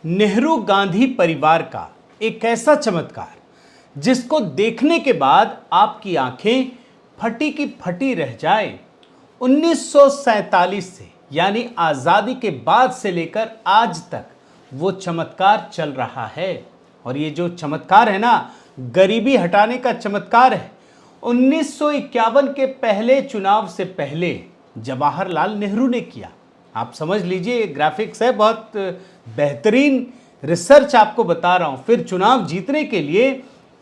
नेहरू गांधी परिवार का एक ऐसा चमत्कार जिसको देखने के बाद आपकी आंखें फटी की फटी रह जाए। 1947 से यानी आज़ादी के बाद से लेकर आज तक वो चमत्कार चल रहा है। और ये जो चमत्कार है ना, गरीबी हटाने का चमत्कार है। 1951 के पहले चुनाव से पहले जवाहरलाल नेहरू ने किया। आप समझ लीजिए, ये ग्राफिक्स है, बहुत बेहतरीन रिसर्च आपको बता रहा हूं। फिर चुनाव जीतने के लिए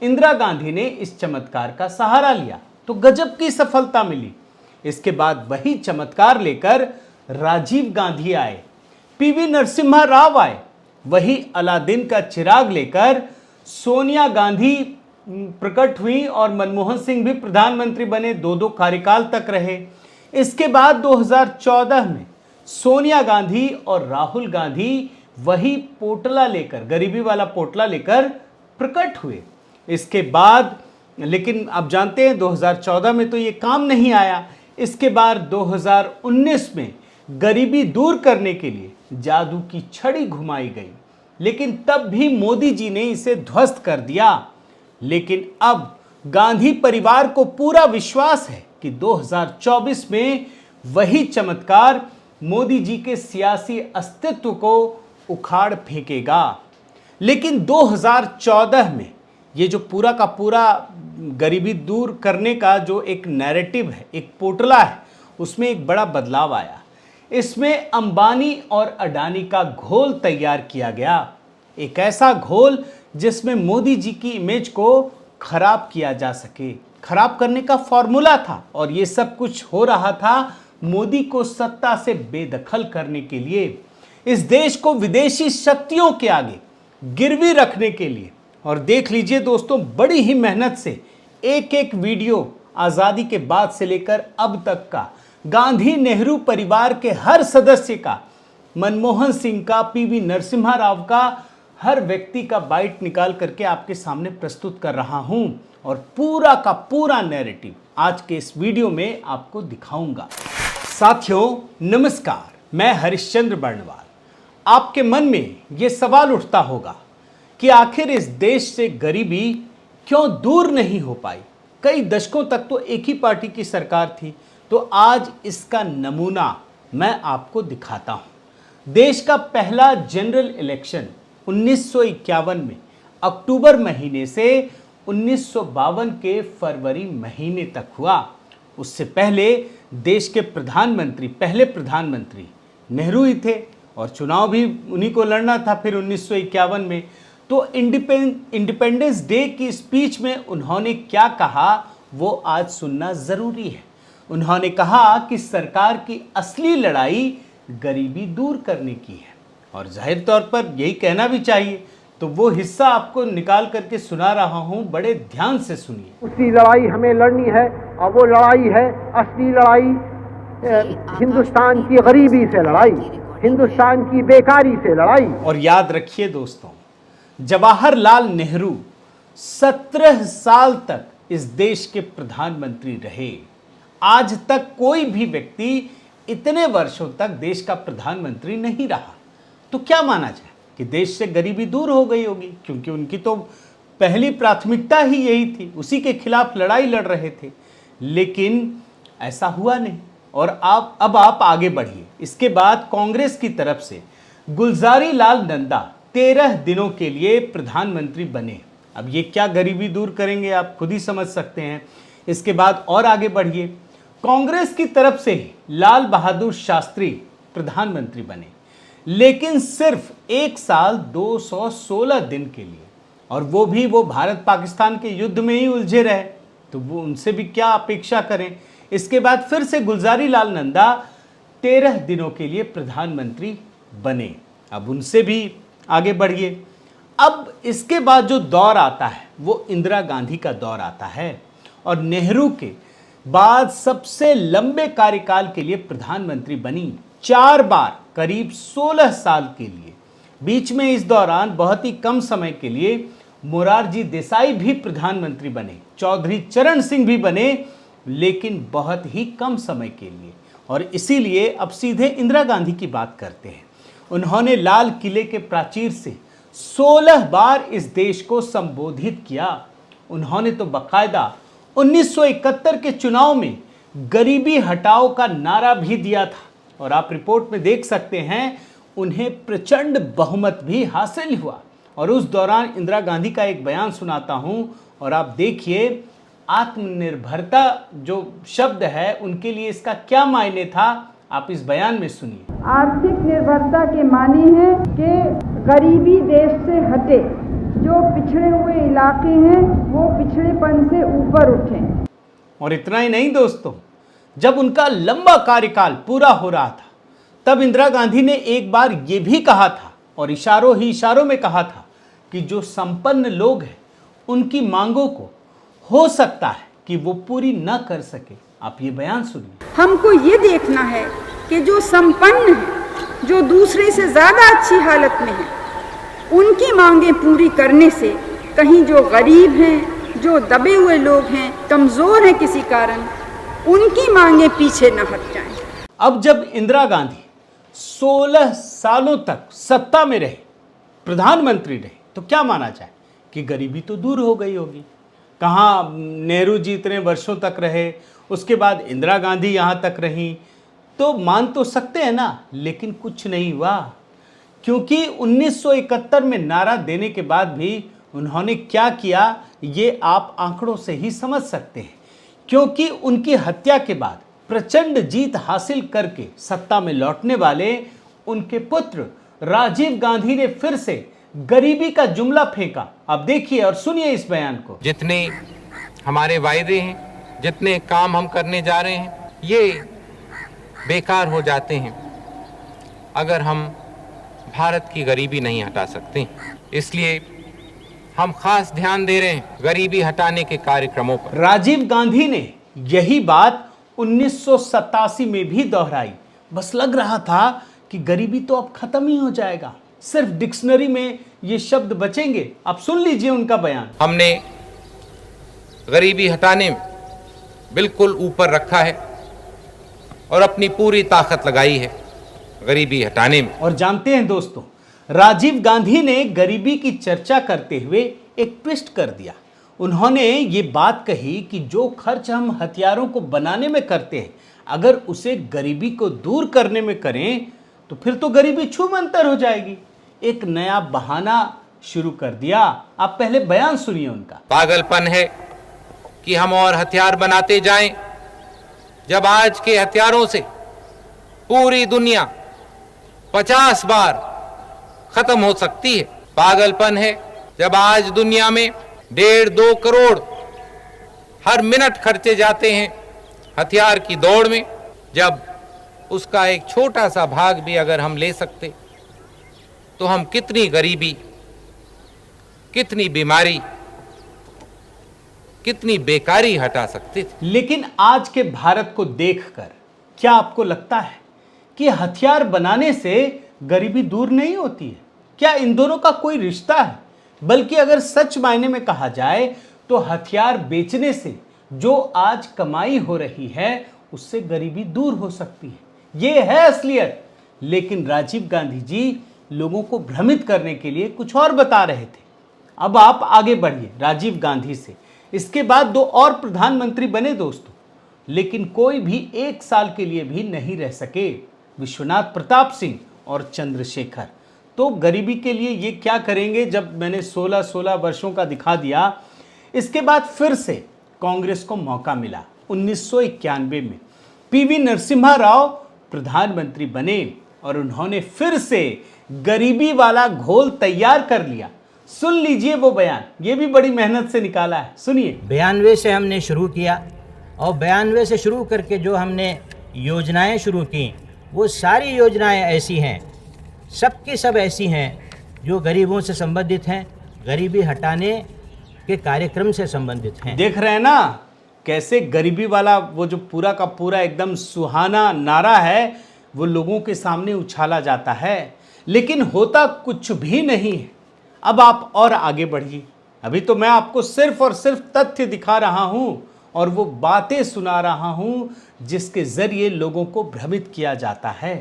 इंदिरा गांधी ने इस चमत्कार का सहारा लिया तो गजब की सफलता मिली। इसके बाद वही चमत्कार लेकर राजीव गांधी आए, पीवी नरसिम्हा राव आए, वही अलादीन का चिराग लेकर सोनिया गांधी प्रकट हुई और मनमोहन सिंह भी प्रधानमंत्री बने, दो कार्यकाल तक रहे। इसके बाद 2014 में सोनिया गांधी और राहुल गांधी वही पोटला लेकर, गरीबी वाला पोटला लेकर प्रकट हुए। इसके बाद लेकिन आप जानते हैं 2014 में तो ये काम नहीं आया। इसके बाद 2019 में गरीबी दूर करने के लिए जादू की छड़ी घुमाई गई, लेकिन तब भी मोदी जी ने इसे ध्वस्त कर दिया। लेकिन अब गांधी परिवार को पूरा विश्वास है कि 2024 में वही चमत्कार मोदी जी के सियासी अस्तित्व को उखाड़ फेंकेगा। लेकिन 2014 में ये जो पूरा का पूरा गरीबी दूर करने का जो एक नैरेटिव है, एक पोटला है, उसमें एक बड़ा बदलाव आया। इसमें अंबानी और अडानी का घोल तैयार किया गया, एक ऐसा घोल जिसमें मोदी जी की इमेज को खराब किया जा सके। खराब करने का फॉर्मूला था और ये सब कुछ हो रहा था मोदी को सत्ता से बेदखल करने के लिए, इस देश को विदेशी शक्तियों के आगे गिरवी रखने के लिए। और देख लीजिए दोस्तों, बड़ी ही मेहनत से एक एक वीडियो आज़ादी के बाद से लेकर अब तक का, गांधी नेहरू परिवार के हर सदस्य का, मनमोहन सिंह का, पीवी नरसिम्हा राव का, हर व्यक्ति का बाइट निकाल करके आपके सामने प्रस्तुत कर रहा हूं और पूरा का पूरा नैरेटिव आज के इस वीडियो में आपको दिखाऊंगा। साथियों नमस्कार, मैं हरिश्चंद्र बर्णवाल। आपके मन में यह सवाल उठता होगा कि आखिर इस देश से गरीबी क्यों दूर नहीं हो पाई। कई दशकों तक तो एक ही पार्टी की सरकार थी, तो आज इसका नमूना मैं आपको दिखाता हूं। देश का पहला जनरल इलेक्शन 1951 में अक्टूबर महीने से 1952 के फरवरी महीने तक हुआ। उससे पहले देश के प्रधानमंत्री, पहले प्रधानमंत्री नेहरू ही थे और चुनाव भी उन्हीं को लड़ना था। फिर 1951 में तो इंडिपेंडेंस डे की स्पीच में उन्होंने क्या कहा वो आज सुनना ज़रूरी है। उन्होंने कहा कि सरकार की असली लड़ाई गरीबी दूर करने की है, और जाहिर तौर पर यही कहना भी चाहिए। तो वो हिस्सा आपको निकाल करके सुना रहा हूं, बड़े ध्यान से सुनिए। उसकी लड़ाई हमें लड़नी है और वो लड़ाई है असली लड़ाई, हिंदुस्तान की गरीबी से लड़ाई, हिंदुस्तान की बेकारी से लड़ाई। और याद रखिए दोस्तों, जवाहरलाल नेहरू 17 साल तक इस देश के प्रधानमंत्री रहे। आज तक कोई भी व्यक्ति इतने वर्षों तक देश का प्रधानमंत्री नहीं रहा। तो क्या माना जाए कि देश से गरीबी दूर हो गई होगी, क्योंकि उनकी तो पहली प्राथमिकता ही यही थी, उसी के खिलाफ लड़ाई लड़ रहे थे। लेकिन ऐसा हुआ नहीं और अब आप आगे बढ़िए। इसके बाद कांग्रेस की तरफ से गुलजारी लाल नंदा 13 दिनों के लिए प्रधानमंत्री बने। अब ये क्या गरीबी दूर करेंगे आप खुद ही समझ सकते हैं। इसके बाद और आगे बढ़िए, कांग्रेस की तरफ से ही लाल बहादुर शास्त्री प्रधानमंत्री बने, लेकिन सिर्फ 1 साल 216 दिन के लिए, और वो भी वो भारत पाकिस्तान के युद्ध में ही उलझे रहे, तो वो उनसे भी क्या अपेक्षा करें। इसके बाद फिर से गुलजारी लाल नंदा 13 दिनों के लिए प्रधानमंत्री बने। अब उनसे भी आगे बढ़िए। अब इसके बाद जो दौर आता है वो इंदिरा गांधी का दौर आता है, और नेहरू के बाद सबसे लंबे कार्यकाल के लिए प्रधानमंत्री बनी 4 बार, करीब 16 साल के लिए। बीच में इस दौरान बहुत ही कम समय के लिए मोरारजी देसाई भी प्रधानमंत्री बने, चौधरी चरण सिंह भी बने, लेकिन बहुत ही कम समय के लिए। और इसीलिए अब सीधे इंदिरा गांधी की बात करते हैं। उन्होंने लाल किले के प्राचीर से 16 बार इस देश को संबोधित किया। उन्होंने तो बकायदा 1971 के चुनाव में गरीबी हटाओ का नारा भी दिया था और आप रिपोर्ट में देख सकते हैं उन्हें प्रचंड बहुमत भी हासिल हुआ। और उस दौरान इंदिरा गांधी का एक बयान सुनाता हूं और आप देखिए आत्मनिर्भरता जो शब्द है उनके लिए इसका क्या मायने था, आप इस बयान में सुनिए। आर्थिक निर्भरता के मानी है कि गरीबी देश से हटे, जो पिछड़े हुए इलाके हैं वो पिछड़ेपन से ऊपर उठें। और इतना ही नहीं दोस्तों, जब उनका लंबा कार्यकाल पूरा हो रहा था तब इंदिरा गांधी ने एक बार ये भी कहा था और इशारों ही इशारों में कहा था कि जो संपन्न लोग हैं उनकी मांगों को हो सकता है कि वो पूरी न कर सके। आप ये बयान सुनिए। हमको ये देखना है कि जो संपन्न है, जो दूसरे से ज्यादा अच्छी हालत में है, उनकी मांगें पूरी करने से कहीं जो गरीब हैं, जो दबे हुए लोग हैं, कमजोर हैं किसी कारण, उनकी मांगें पीछे न हट जाएं। अब जब इंदिरा गांधी 16 सालों तक सत्ता में रहे, प्रधानमंत्री रहे, तो क्या माना जाए कि गरीबी तो दूर हो गई होगी। कहाँ नेहरू जी इतने वर्षों तक रहे, उसके बाद इंदिरा गांधी यहाँ तक रहीं, तो मान तो सकते हैं ना, लेकिन कुछ नहीं हुआ। क्योंकि 1971 में नारा देने के बाद भी उन्होंने क्या किया ये आप आंकड़ों से ही समझ सकते हैं। क्योंकि उनकी हत्या के बाद प्रचंड जीत हासिल करके सत्ता में लौटने वाले उनके पुत्र राजीव गांधी ने फिर से गरीबी का जुमला फेंका। अब देखिए और सुनिए इस बयान को। जितने हमारे वायदे हैं, जितने काम हम करने जा रहे हैं, ये बेकार हो जाते हैं अगर हम भारत की गरीबी नहीं हटा सकते। इसलिए हम खास ध्यान दे रहे हैं गरीबी हटाने के कार्यक्रमों पर। राजीव गांधी ने यही बात 1987 में भी दोहराई। बस लग रहा था कि गरीबी तो अब खत्म ही हो जाएगा, सिर्फ डिक्शनरी में ये शब्द बचेंगे। आप सुन लीजिए उनका बयान। हमने गरीबी हटाने में बिल्कुल ऊपर रखा है और अपनी पूरी ताकत लगाई है गरीबी हटाने में। और जानते हैं दोस्तों, राजीव गांधी ने गरीबी की चर्चा करते हुए एक ट्विस्ट कर दिया। उन्होंने ये बात कही कि जो खर्च हम हथियारों को बनाने में करते हैं, अगर उसे गरीबी को दूर करने में करें तो फिर तो गरीबी छूमंतर हो जाएगी। एक नया बहाना शुरू कर दिया। आप पहले बयान सुनिए उनका। पागलपन है कि हम और हथियार बनाते जाएं, जब आज के हथियारों से पूरी दुनिया 50 बार खत्म हो सकती है। पागलपन है जब आज दुनिया में 1.5-2 करोड़ हर मिनट खर्चे जाते हैं हथियार की दौड़ में, जब उसका एक छोटा सा भाग भी अगर हम ले सकते तो हम कितनी गरीबी, कितनी बीमारी, कितनी बेकारी हटा सकते थे। लेकिन आज के भारत को देखकर क्या आपको लगता है कि हथियार बनाने से गरीबी दूर नहीं होती है? क्या इन दोनों का कोई रिश्ता है? बल्कि अगर सच मायने में कहा जाए तो हथियार बेचने से जो आज कमाई हो रही है उससे गरीबी दूर हो सकती है। ये है असलियत। लेकिन राजीव गांधी जी लोगों को भ्रमित करने के लिए कुछ और बता रहे थे। अब आप आगे बढ़िए राजीव गांधी से। इसके बाद 2 और प्रधानमंत्री बने दोस्तों, लेकिन कोई भी 1 साल के लिए भी नहीं रह सके, विश्वनाथ प्रताप सिंह और चंद्रशेखर। तो गरीबी के लिए ये क्या करेंगे? जब मैंने 16 वर्षों का दिखा दिया, इसके बाद फिर से कांग्रेस को मौका मिला। 1991 में पीवी नरसिम्हा राव प्रधानमंत्री बने और उन्होंने फिर से गरीबी वाला घोल तैयार कर लिया। सुन लीजिए वो बयान, ये भी बड़ी मेहनत से निकाला है, सुनिए। 92 से हमने शुरू किया और 92 से शुरू करके जो हमने योजनाएं शुरू की, वो सारी योजनाएं ऐसी हैं, सबकी सब ऐसी हैं जो गरीबों से संबंधित हैं, गरीबी हटाने के कार्यक्रम से संबंधित हैं। देख रहे हैं ना कैसे गरीबी वाला वो जो पूरा का पूरा एकदम सुहाना नारा है वो लोगों के सामने उछाला जाता है, लेकिन होता कुछ भी नहीं है। अब आप और आगे बढ़िए। अभी तो मैं आपको सिर्फ और सिर्फ तथ्य दिखा रहा हूं और वो बातें सुना रहा हूं जिसके जरिए लोगों को भ्रमित किया जाता है।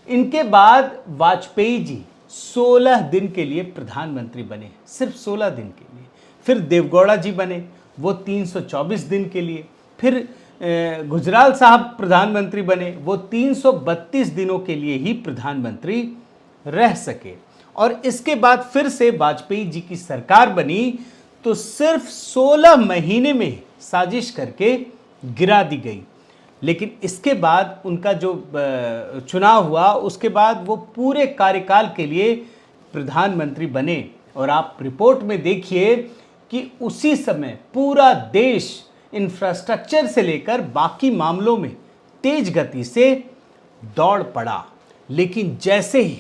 इनके बाद वाजपेयी जी 16 दिन के लिए प्रधानमंत्री बने, सिर्फ 16 दिन के लिए। फिर देवगौड़ा जी बने, वो 324 दिन के लिए। फिर गुजराल साहब प्रधानमंत्री बने, वो 332 दिनों के लिए ही प्रधानमंत्री रह सके। और इसके बाद फिर से वाजपेयी जी की सरकार बनी तो सिर्फ 16 महीने में साजिश करके गिरा दी गई। लेकिन इसके बाद उनका जो चुनाव हुआ, उसके बाद वो पूरे कार्यकाल के लिए प्रधानमंत्री बने। और आप रिपोर्ट में देखिए कि उसी समय पूरा देश इंफ्रास्ट्रक्चर से लेकर बाकी मामलों में तेज गति से दौड़ पड़ा। लेकिन जैसे ही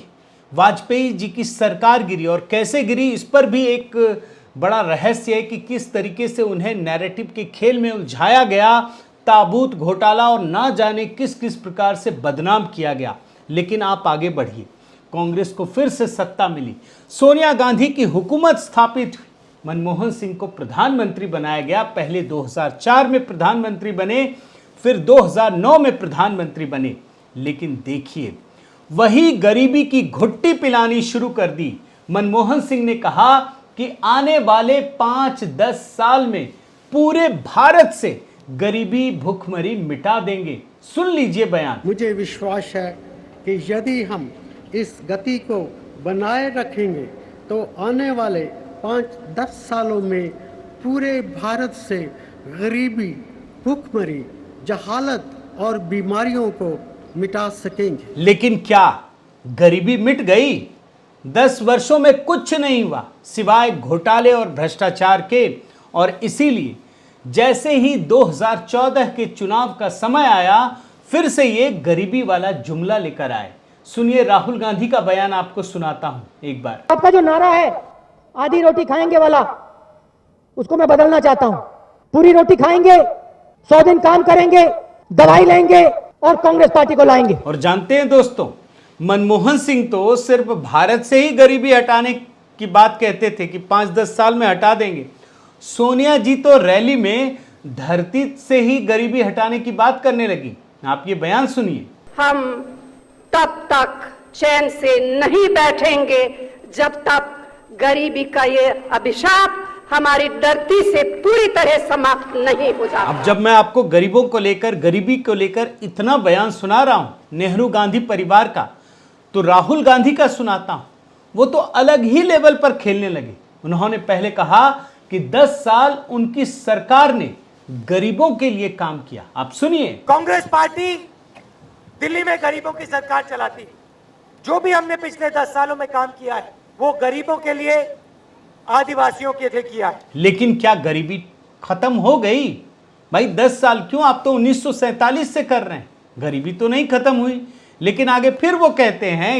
वाजपेयी जी की सरकार गिरी, और कैसे गिरी इस पर भी एक बड़ा रहस्य है कि किस तरीके से उन्हें नैरेटिव के खेल में उलझाया गया, ताबूत घोटाला और ना जाने किस किस प्रकार से बदनाम किया गया। लेकिन आप आगे बढ़िए, कांग्रेस को फिर से सत्ता मिली, सोनिया गांधी की हुकूमत स्थापित हुई, मनमोहन सिंह को प्रधानमंत्री बनाया गया। पहले 2004 में प्रधानमंत्री बने, फिर 2009 में प्रधानमंत्री बने। लेकिन देखिए, वही गरीबी की घुट्टी पिलानी शुरू कर दी। मनमोहन सिंह ने कहा कि आने वाले 5-10 साल में पूरे भारत से गरीबी भूखमरी मिटा देंगे। सुन लीजिए बयान। मुझे विश्वास है कि यदि हम इस गति को बनाए रखेंगे तो आने वाले 5-10 सालों में पूरे भारत से गरीबी, भूखमरी, जहालत और बीमारियों को मिटा सकेंगे। लेकिन क्या गरीबी मिट गई? 10 वर्षों में कुछ नहीं हुआ सिवाय घोटाले और भ्रष्टाचार के। और इसीलिए जैसे ही 2014 के चुनाव का समय आया, फिर से ये गरीबी वाला जुमला लेकर आए। सुनिए, राहुल गांधी का बयान आपको सुनाता हूं एक बार। आपका जो नारा है आधी रोटी खाएंगे वाला, उसको मैं बदलना चाहता हूं। पूरी रोटी खाएंगे, 100 दिन काम करेंगे, दवाई लेंगे और कांग्रेस पार्टी को लाएंगे। और जानते हैं दोस्तों, मनमोहन सिंह तो सिर्फ भारत से ही गरीबी हटाने की बात कहते थे कि 5-10 साल में हटा देंगे। सोनिया जी तो रैली में धरती से ही गरीबी हटाने की बात करने लगी। आप ये बयान सुनिए। हम तब तक चैन से नहीं बैठेंगे जब तक गरीबी का ये अभिशाप हमारी धरती से पूरी तरह समाप्त नहीं हो जाता। अब जब मैं आपको गरीबों को लेकर, गरीबी को लेकर इतना बयान सुना रहा हूं नेहरू गांधी परिवार का, तो राहुल गांधी का सुनाता हूं। वो तो अलग ही लेवल पर खेलने लगे। उन्होंने पहले कहा कि 10 साल उनकी सरकार ने गरीबों के लिए काम किया। आप सुनिए। कांग्रेस पार्टी दिल्ली में गरीबों की सरकार चलाती। जो भी हमने पिछले 10 सालों में काम किया है वो गरीबों के लिए, आदिवासियों के लिए किया है। लेकिन क्या गरीबी खत्म हो गई? भाई 10 साल क्यों, आप तो 1947 से कर रहे हैं। गरीबी तो नहीं खत्म हुई। लेकिन आगे फिर वो कहते हैं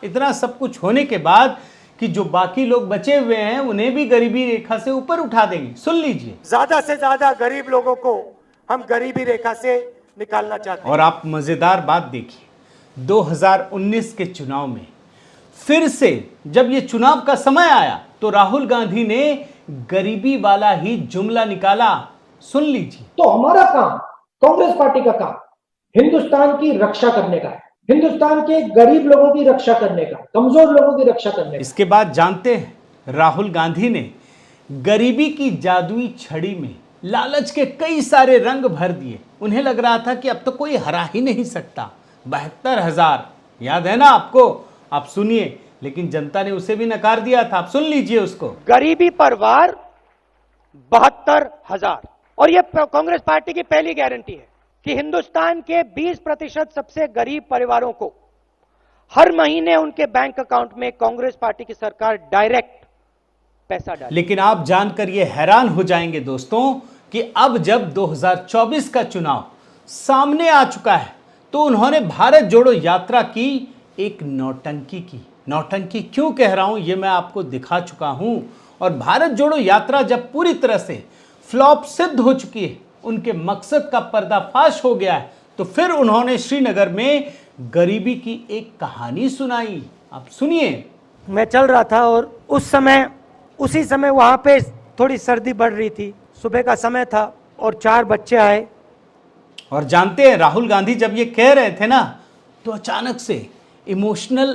इतना सब कुछ होने के बाद कि जो बाकी लोग बचे हुए हैं उन्हें भी गरीबी रेखा से ऊपर उठा देंगे। सुन लीजिए। ज्यादा से ज्यादा गरीब लोगों को हम गरीबी रेखा से निकालना चाहते हैं। और आप मजेदार बात देखिए, 2019 के चुनाव में फिर से जब ये चुनाव का समय आया तो राहुल गांधी ने गरीबी वाला ही जुमला निकाला। सुन लीजिए। तो हमारा काम, कांग्रेस पार्टी का काम हिंदुस्तान की रक्षा करने का है, हिंदुस्तान के गरीब लोगों की रक्षा करने का, कमजोर लोगों की रक्षा करने का। इसके बाद जानते हैं राहुल गांधी ने गरीबी की जादुई छड़ी में लालच के कई सारे रंग भर दिए। उन्हें लग रहा था कि अब तो कोई हरा ही नहीं सकता। 72,000 याद है ना आपको? आप सुनिए। लेकिन जनता ने उसे भी नकार दिया था। आप सुन लीजिए उसको। गरीबी पर वार 72,000। और यह कांग्रेस पार्टी की पहली गारंटी है कि हिंदुस्तान के 20% सबसे गरीब परिवारों को हर महीने उनके बैंक अकाउंट में कांग्रेस पार्टी की सरकार डायरेक्ट पैसा डाले। लेकिन आप जानकर ये हैरान हो जाएंगे दोस्तों कि अब जब 2024 का चुनाव सामने आ चुका है तो उन्होंने भारत जोड़ो यात्रा की एक नौटंकी की। नौटंकी क्यों कह रहा हूं ये मैं आपको दिखा चुका हूं। और भारत जोड़ो यात्रा जब पूरी तरह से फ्लॉप सिद्ध हो चुकी है, उनके मकसद का पर्दाफाश हो गया है, तो फिर उन्होंने श्रीनगर में गरीबी की एक कहानी सुनाई। आप सुनिए। मैं चल रहा था और उसी समय वहां पे थोड़ी सर्दी बढ़ रही थी। सुबह का समय था और 4 बच्चे आए। और जानते हैं राहुल गांधी जब ये कह रहे थे ना, तो अचानक से इमोशनल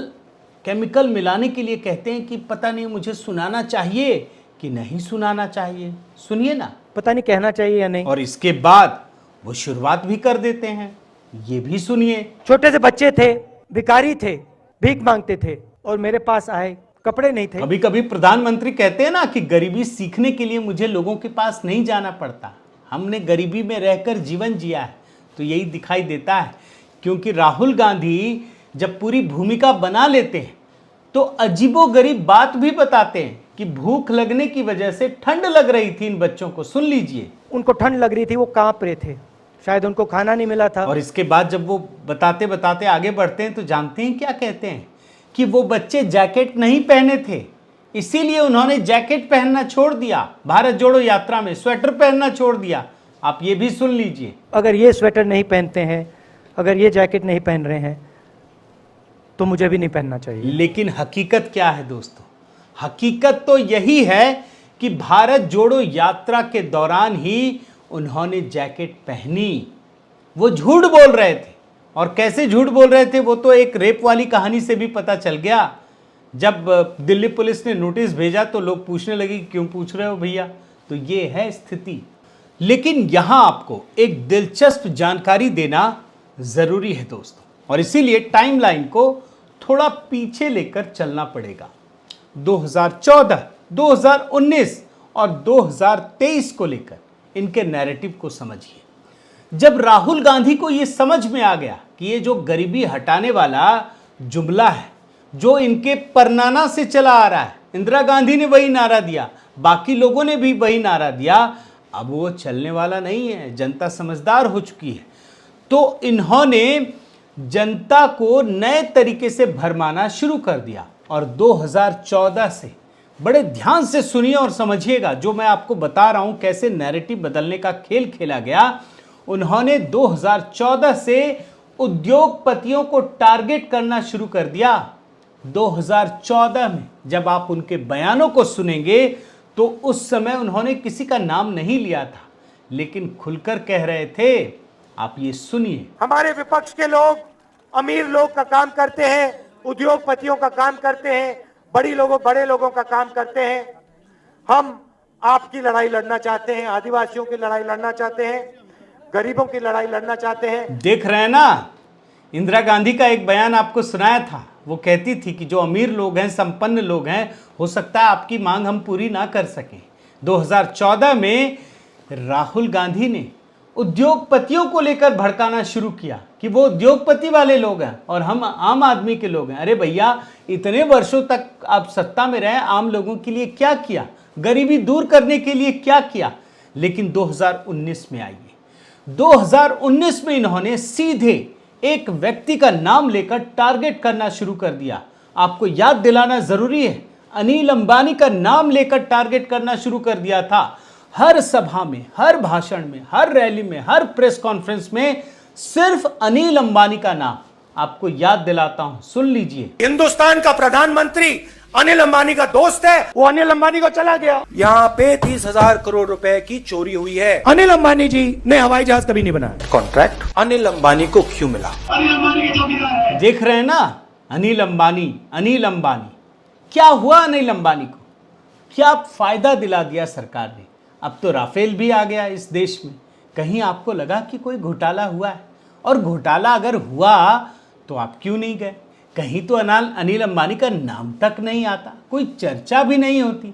केमिकल मिलाने के लिए कहते हैं कि पता नहीं मुझे सुनाना चाहिए कि नहीं सुनाना चाहिए। सुनिए ना, पता नहीं कहना चाहिए या नहीं। और इसके बाद वो शुरुआत भी कर देते हैं, ये भी सुनिए। छोटे से बच्चे थे, भिखारी थे, भीख मांगते थे और मेरे पास आए, कपड़े नहीं थे। कभी कभी प्रधानमंत्री कहते हैं ना कि गरीबी सीखने के लिए मुझे लोगों के पास नहीं जाना पड़ता, हमने गरीबी में रहकर जीवन जिया है। तो यही दिखाई देता है, क्योंकि राहुल गांधी जब पूरी भूमिका बना लेते हैं तो अजीबोगरीब बात भी बताते हैं कि भूख लगने की वजह से ठंड लग रही थी इन बच्चों को। सुन लीजिए, उनको ठंड लग रही थी, वो कांप रहे थे, शायद उनको खाना नहीं मिला था। और इसके बाद जब वो बताते बताते आगे बढ़ते हैं तो जानते हैं क्या कहते हैं कि वो बच्चे जैकेट नहीं पहने थे, इसीलिए उन्होंने जैकेट पहनना छोड़ दिया, भारत जोड़ो यात्रा में स्वेटर पहनना छोड़ दिया। आप ये भी सुन लीजिए। अगर ये स्वेटर नहीं पहनते हैं, अगर ये जैकेट नहीं पहन रहे हैं, तो मुझे भी नहीं पहनना चाहिए। लेकिन हकीकत क्या है दोस्तों? हकीकत तो यही है कि भारत जोड़ो यात्रा के दौरान ही उन्होंने जैकेट पहनी। वो झूठ बोल रहे थे, और कैसे झूठ बोल रहे थे वो तो एक रेप वाली कहानी से भी पता चल गया। जब दिल्ली पुलिस ने नोटिस भेजा तो लोग पूछने लगे क्यों पूछ रहे हो भैया। तो ये है स्थिति। लेकिन यहां आपको एक दिलचस्प जानकारी देना जरूरी है दोस्तों, और इसीलिए टाइमलाइन को थोड़ा पीछे लेकर चलना पड़ेगा। 2014, 2019 और 2023 को लेकर इनके नैरेटिव को समझिए। जब राहुल गांधी को यह समझ में आ गया कि ये जो गरीबी हटाने वाला जुमला है जो इनके परनाना से चला आ रहा है, इंदिरा गांधी ने वही नारा दिया, बाकी लोगों ने भी वही नारा दिया, अब वो चलने वाला नहीं है। जनता समझदार हो चुकी है। तो इन्होंने जनता को नए तरीके से भरमाना शुरू कर दिया। और 2014 से, बड़े ध्यान से सुनिए और समझिएगा जो मैं आपको बता रहा हूं, कैसे नैरेटिव बदलने का खेल खेला गया। उन्होंने 2014 से उद्योगपतियों को टारगेट करना शुरू कर दिया। 2014 में जब आप उनके बयानों को सुनेंगे तो उस समय उन्होंने किसी का नाम नहीं लिया था, लेकिन खुलकर कह रहे थे। आप ये सुनिए। हमारे विपक्ष के लोग अमीर लोग का काम करते हैं, उद्योगपतियों का काम करते हैं, बड़े लोगों का काम करते हैं। हम आपकी लड़ाई लड़ना चाहते हैं, आदिवासियों की लड़ाई लड़ना चाहते हैं, गरीबों की लड़ाई लड़ना चाहते हैं। देख रहे हैं ना, इंदिरा गांधी का एक बयान आपको सुनाया था। वो कहती थी कि जो अमीर लोग हैं, संपन्न लोग हैं, हो सकता है आपकी मांग हम पूरी ना कर सकें। 2014 में राहुल गांधी ने उद्योगपतियों को लेकर भड़काना शुरू किया कि वो उद्योगपति वाले लोग हैं और हम आम आदमी के लोग हैं। अरे भैया, इतने वर्षों तक आप सत्ता में रहे, आम लोगों के लिए क्या किया, गरीबी दूर करने के लिए क्या किया? लेकिन 2019 में आइए, 2019 में इन्होंने सीधे एक व्यक्ति का नाम लेकर टारगेट करना शुरू कर दिया। आपको याद दिलाना जरूरी है, अनिल अंबानी का नाम लेकर टारगेट करना शुरू कर दिया था। हर सभा में, हर भाषण में, हर रैली में, हर प्रेस कॉन्फ्रेंस में सिर्फ अनिल अंबानी का नाम। आपको याद दिलाता हूं, सुन लीजिए। हिंदुस्तान का प्रधानमंत्री अनिल अंबानी का दोस्त है, वो अनिल अंबानी को चला गया। यहाँ पे 30,000 करोड़ रुपए की चोरी हुई है। अनिल अंबानी जी ने हवाई जहाज कभी नहीं बनाया। कॉन्ट्रैक्ट अनिल अंबानी को क्यों मिला? देख रहे हैं ना, अनिल अंबानी क्या हुआ? अनिल अंबानी को क्या फायदा दिला दिया सरकार ने? अब तो राफेल भी आ गया इस देश में। कहीं आपको लगा कि कोई घोटाला हुआ है? और घोटाला अगर हुआ तो आप क्यों नहीं गए? कहीं तो अनिल अंबानी का नाम तक नहीं आता, कोई चर्चा भी नहीं होती।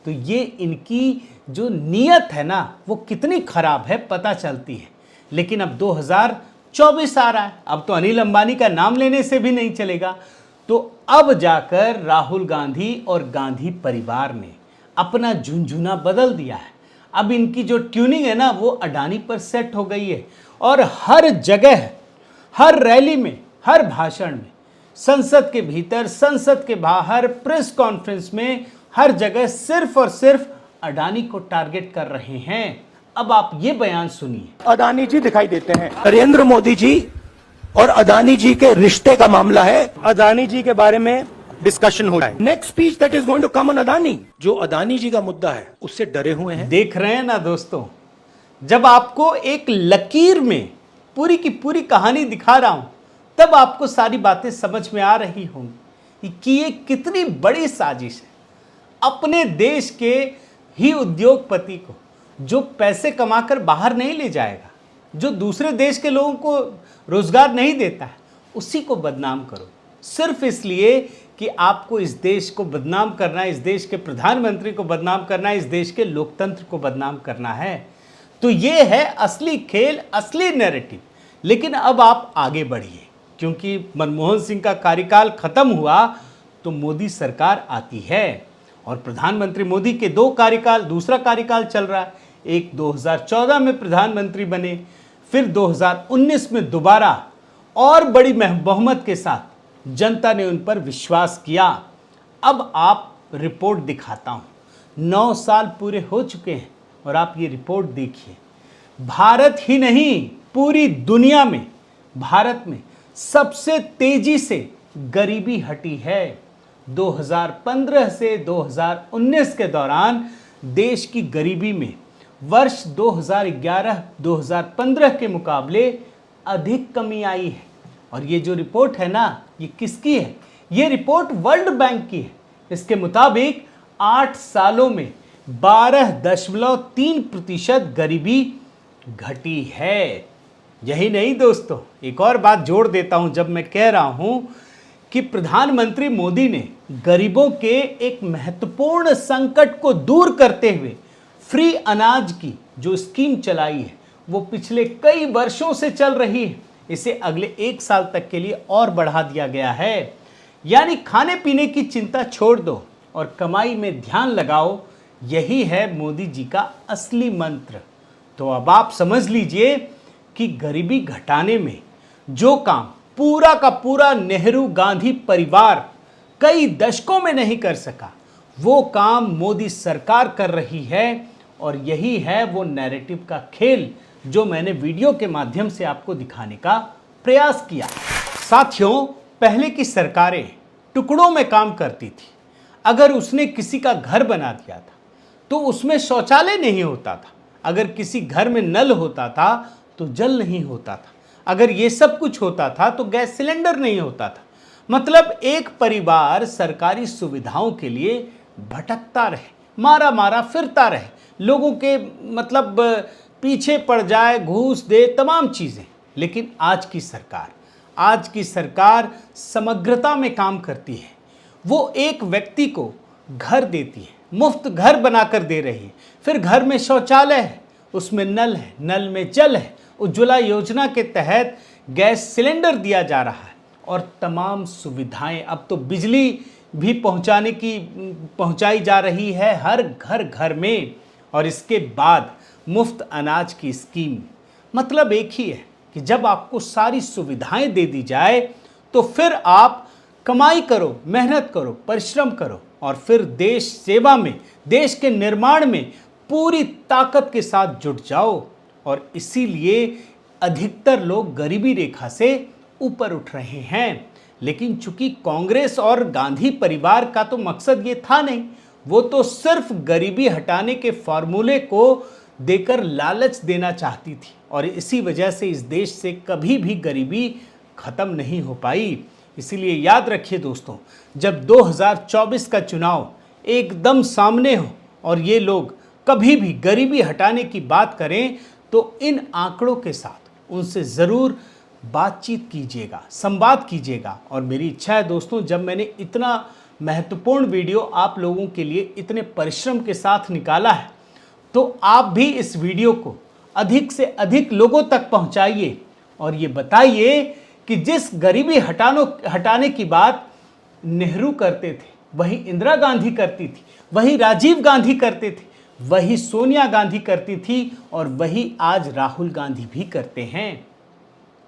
तो ये इनकी जो नीयत है ना, वो कितनी खराब है पता चलती है। लेकिन अब 2024 आ रहा है, अब तो अनिल अंबानी का नाम लेने से भी नहीं चलेगा। तो अब जाकर राहुल गांधी और गांधी परिवार ने अपना झुंझुना बदल दिया है। अब इनकी जो ट्यूनिंग है ना, वो अडानी पर सेट हो गई है। और हर जगह, हर रैली में, हर भाषण में, संसद के भीतर, संसद के बाहर, प्रेस कॉन्फ्रेंस में, हर जगह सिर्फ और सिर्फ अडानी को टारगेट कर रहे हैं। अब आप ये बयान सुनिए। अडानी जी दिखाई देते हैं। नरेंद्र मोदी जी और अडानी जी के रिश्ते का मामला है। अडानी जी के बारे में डिस्कशन हो रहा है। Next speech that is going to come on Adani. जो अडानी जी का मुद्दा है उससे डरे हुए हैं। देख रहे हैं ना दोस्तों, जब आपको एक लकीर में पूरी की पूरी कहानी दिखा रहा हूं, तब आपको सारी बातें समझ में आ रही होंगी कि ये कितनी बड़ी साजिश है। अपने देश के ही उद्योगपति को, जो पैसे कमाकर बाहर नहीं ले जाएगा, जो दूसरे देश के लोगों को रोजगार नहीं देता है, उसी को बदनाम करो, सिर्फ इसलिए कि आपको इस देश को बदनाम करना है, इस देश के प्रधानमंत्री को बदनाम करना है, इस देश के लोकतंत्र को बदनाम करना है। तो ये है असली खेल, असली नैरेटिव। लेकिन अब आप आगे बढ़िए, क्योंकि मनमोहन सिंह का कार्यकाल खत्म हुआ तो मोदी सरकार आती है और प्रधानमंत्री मोदी के 2 कार्यकाल, दूसरा कार्यकाल चल रहा है। एक 2014 में प्रधानमंत्री बने, फिर 2019 में दोबारा और बड़ी बहुमत के साथ जनता ने उन पर विश्वास किया। अब आप रिपोर्ट दिखाता हूँ। 9 साल पूरे हो चुके हैं और आप ये रिपोर्ट देखिए। भारत ही नहीं, पूरी दुनिया में, भारत में सबसे तेजी से गरीबी हटी है। 2015 से 2019 के दौरान देश की गरीबी में वर्ष 2011-2015 के मुकाबले अधिक कमी आई है। और ये जो रिपोर्ट है ना, ये किसकी है? ये रिपोर्ट वर्ल्ड बैंक की है। इसके मुताबिक 8 सालों में 12.3% गरीबी घटी है। यही नहीं दोस्तों, एक और बात जोड़ देता हूं जब मैं कह रहा हूं कि प्रधानमंत्री मोदी ने गरीबों के एक महत्वपूर्ण संकट को दूर करते हुए फ्री अनाज की जो स्कीम चलाई है, वो पिछले कई वर्षों से चल रही है। इसे अगले 1 साल तक के लिए और बढ़ा दिया गया है। यानी खाने पीने की चिंता छोड़ दो और कमाई में ध्यान लगाओ। यही है मोदी जी का असली मंत्र। तो अब आप समझ लीजिए कि गरीबी घटाने में जो काम पूरा का पूरा नेहरू गांधी परिवार कई दशकों में नहीं कर सका, वो काम मोदी सरकार कर रही है। और यही है वो नैरेटिव का खेल जो मैंने वीडियो के माध्यम से आपको दिखाने का प्रयास किया। साथियों, पहले की सरकारें टुकड़ों में काम करती थी। अगर उसने किसी का घर बना दिया था तो उसमें शौचालय नहीं होता था। अगर किसी घर में नल होता था तो जल नहीं होता था। अगर ये सब कुछ होता था तो गैस सिलेंडर नहीं होता था। मतलब एक परिवार सरकारी सुविधाओं के लिए भटकता रहे, मारा मारा फिरता रहे, लोगों के मतलब पीछे पड़ जाए, घूस दे, तमाम चीज़ें। लेकिन आज की सरकार समग्रता में काम करती है। वो एक व्यक्ति को घर देती है, मुफ्त घर बनाकर दे रही है। फिर घर में शौचालय है, उसमें नल है, नल में जल है। उज्ज्वला योजना के तहत गैस सिलेंडर दिया जा रहा है और तमाम सुविधाएं, अब तो बिजली भी पहुंचाई जा रही है हर घर में। और इसके बाद मुफ्त अनाज की स्कीम। मतलब एक ही है कि जब आपको सारी सुविधाएं दे दी जाए तो फिर आप कमाई करो, मेहनत करो, परिश्रम करो और फिर देश सेवा में, देश के निर्माण में पूरी ताकत के साथ जुट जाओ। और इसीलिए अधिकतर लोग गरीबी रेखा से ऊपर उठ रहे हैं। लेकिन चूंकि कांग्रेस और गांधी परिवार का तो मकसद ये था नहीं, वो तो सिर्फ गरीबी हटाने के फॉर्मूले को देकर लालच देना चाहती थी। और इसी वजह से इस देश से कभी भी गरीबी खत्म नहीं हो पाई। इसीलिए याद रखिए दोस्तों, जब 2024 का चुनाव एकदम सामने हो और ये लोग कभी भी गरीबी हटाने की बात करें तो इन आंकड़ों के साथ उनसे ज़रूर बातचीत कीजिएगा, संवाद कीजिएगा। और मेरी इच्छा है दोस्तों, जब मैंने इतना महत्वपूर्ण वीडियो आप लोगों के लिए इतने परिश्रम के साथ निकाला है, तो आप भी इस वीडियो को अधिक से अधिक लोगों तक पहुंचाइए और ये बताइए कि जिस गरीबी हटाने की बात नेहरू करते थे, वही इंदिरा गांधी करती थी, वही राजीव गांधी करते थे, वही सोनिया गांधी करती थी और वही आज राहुल गांधी भी करते हैं।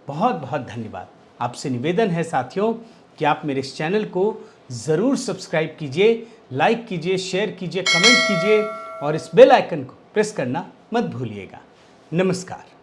बहुत बहुत धन्यवाद। आपसे निवेदन है साथियों कि आप मेरे इस चैनल को ज़रूर सब्सक्राइब कीजिए, लाइक कीजिए, शेयर कीजिए, कमेंट कीजिए और इस बेल आइकन को प्रेस करना मत भूलिएगा। नमस्कार।